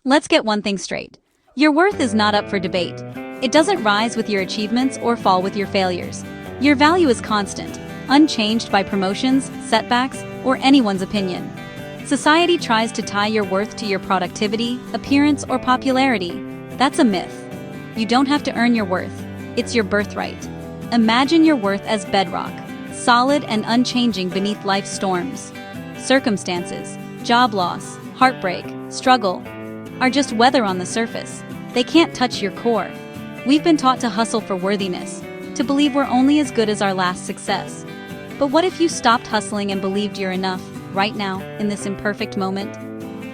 Let's get one thing straight. Your worth is not up for debate. It doesn't rise with your achievements or fall with your failures. Your value is constant, unchanged by promotions, setbacks, or anyone's opinion. Society tries to tie your worth to your productivity, appearance, or popularity. That's a myth. You don't have to earn your worth. It's your birthright. Imagine your worth as bedrock, solid and unchanging beneath life's storms. Circumstances, job loss, heartbreak, struggle are just weather on the surface. They can't touch your core. We've been taught to hustle for worthiness, to believe we're only as good as our last success. But what if you stopped hustling and believed you're enough, right now, in this imperfect moment?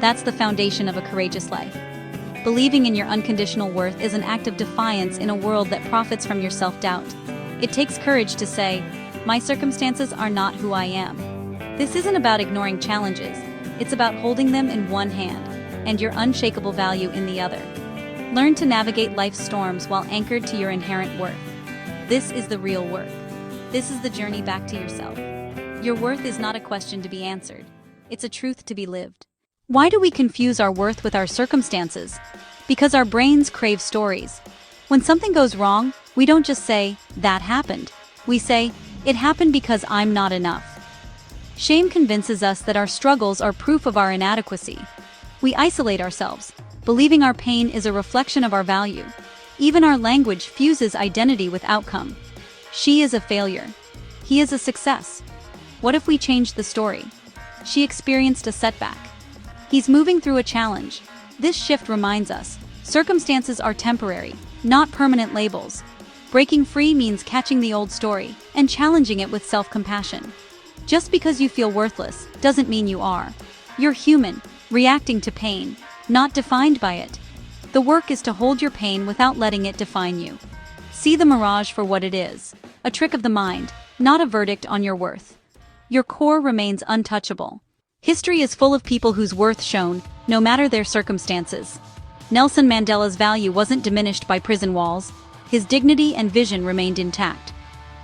That's the foundation of a courageous life. Believing in your unconditional worth is an act of defiance in a world that profits from your self-doubt. It takes courage to say, "My circumstances are not who I am." This isn't about ignoring challenges. It's about holding them in one hand and your unshakable value in the other. Learn to navigate life's storms while anchored to your inherent worth. This is the real work. This is the journey back to yourself. Your worth is not a question to be answered. It's a truth to be lived. Why do we confuse our worth with our circumstances? Because our brains crave stories. When something goes wrong, we don't just say, "That happened." We say, "It happened because I'm not enough." Shame convinces us that our struggles are proof of our inadequacy. We isolate ourselves, believing our pain is a reflection of our value. Even our language fuses identity with outcome. She is a failure. He is a success. What if we changed the story? She experienced a setback. He's moving through a challenge. This shift reminds us, circumstances are temporary, not permanent labels. Breaking free means catching the old story and challenging it with self-compassion. Just because you feel worthless doesn't mean you are. You're human, reacting to pain, not defined by it. The work is to hold your pain without letting it define you. See the mirage for what it is, a trick of the mind, not a verdict on your worth. Your core remains untouchable. History is full of people whose worth shone, no matter their circumstances. Nelson Mandela's value wasn't diminished by prison walls. His dignity and vision remained intact.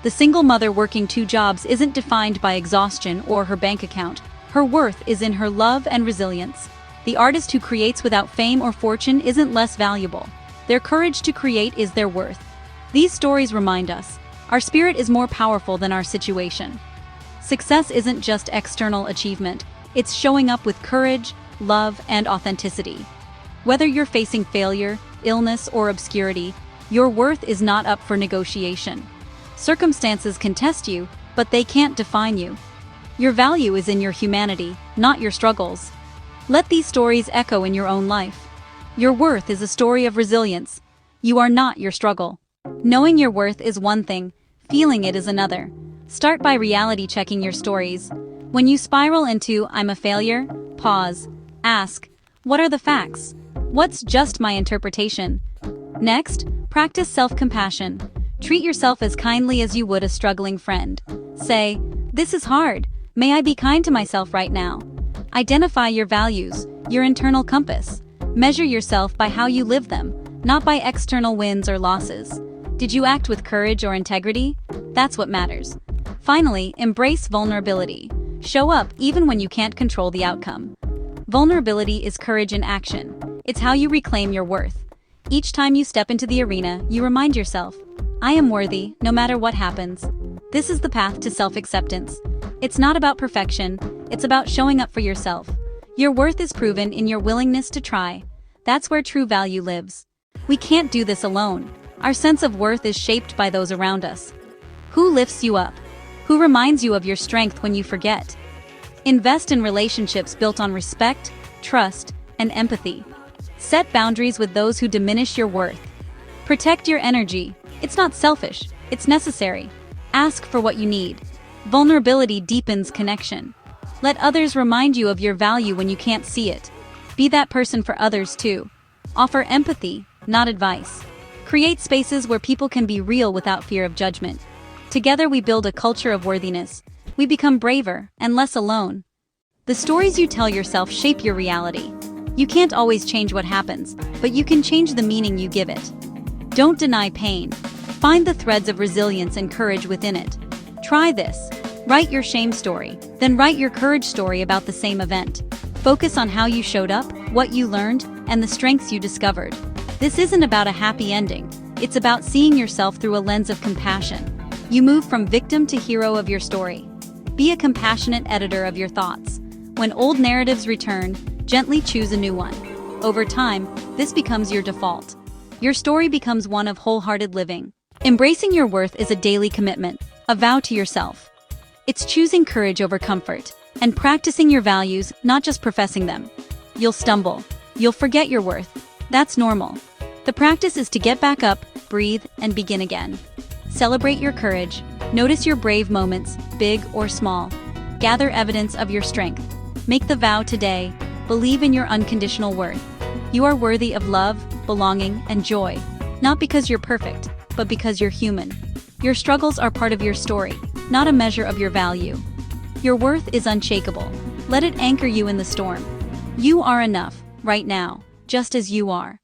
The single mother working 2 jobs isn't defined by exhaustion or her bank account. Her worth is in her love and resilience. The artist who creates without fame or fortune isn't less valuable. Their courage to create is their worth. These stories remind us, our spirit is more powerful than our situation. Success isn't just external achievement, it's showing up with courage, love, and authenticity. Whether you're facing failure, illness, or obscurity, your worth is not up for negotiation. Circumstances can test you, but they can't define you. Your value is in your humanity, not your struggles. Let these stories echo in your own life. Your worth is a story of resilience. You are not your struggle. Knowing your worth is one thing, feeling it is another. Start by reality checking your stories. When you spiral into "I'm a failure," pause. Ask, what are the facts? What's just my interpretation? Next, practice self-compassion. Treat yourself as kindly as you would a struggling friend. Say, "This is hard. May I be kind to myself right now?" Identify your values, your internal compass. Measure yourself by how you live them, not by external wins or losses. Did you act with courage or integrity? That's what matters. Finally, embrace vulnerability. Show up even when you can't control the outcome. Vulnerability is courage in action. It's how you reclaim your worth. Each time you step into the arena, you remind yourself, "I am worthy, no matter what happens." This is the path to self-acceptance. It's not about perfection, it's about showing up for yourself. Your worth is proven in your willingness to try. That's where true value lives. We can't do this alone. Our sense of worth is shaped by those around us. Who lifts you up? Who reminds you of your strength when you forget? Invest in relationships built on respect, trust, and empathy. Set boundaries with those who diminish your worth. Protect your energy. It's not selfish, it's necessary. Ask for what you need. Vulnerability deepens connection. Let others remind you of your value when you can't see it. Be that person for others too. Offer empathy, not advice. Create spaces where people can be real without fear of judgment. Together we build a culture of worthiness. We become braver and less alone. The stories you tell yourself shape your reality. You can't always change what happens, but you can change the meaning you give it. Don't deny pain. Find the threads of resilience and courage within it. Try this. Write your shame story, then write your courage story about the same event. Focus on how you showed up, what you learned, and the strengths you discovered. This isn't about a happy ending. It's about seeing yourself through a lens of compassion. You move from victim to hero of your story. Be a compassionate editor of your thoughts. When old narratives return, gently choose a new one. Over time, this becomes your default. Your story becomes one of wholehearted living. Embracing your worth is a daily commitment, a vow to yourself. It's choosing courage over comfort, and practicing your values, not just professing them. You'll stumble. You'll forget your worth. That's normal. The practice is to get back up, breathe, and begin again. Celebrate your courage. Notice your brave moments, big or small. Gather evidence of your strength. Make the vow today. Believe in your unconditional worth. You are worthy of love, belonging, and joy. Not because you're perfect, but because you're human. Your struggles are part of your story, not a measure of your value. Your worth is unshakable. Let it anchor you in the storm. You are enough, right now, just as you are.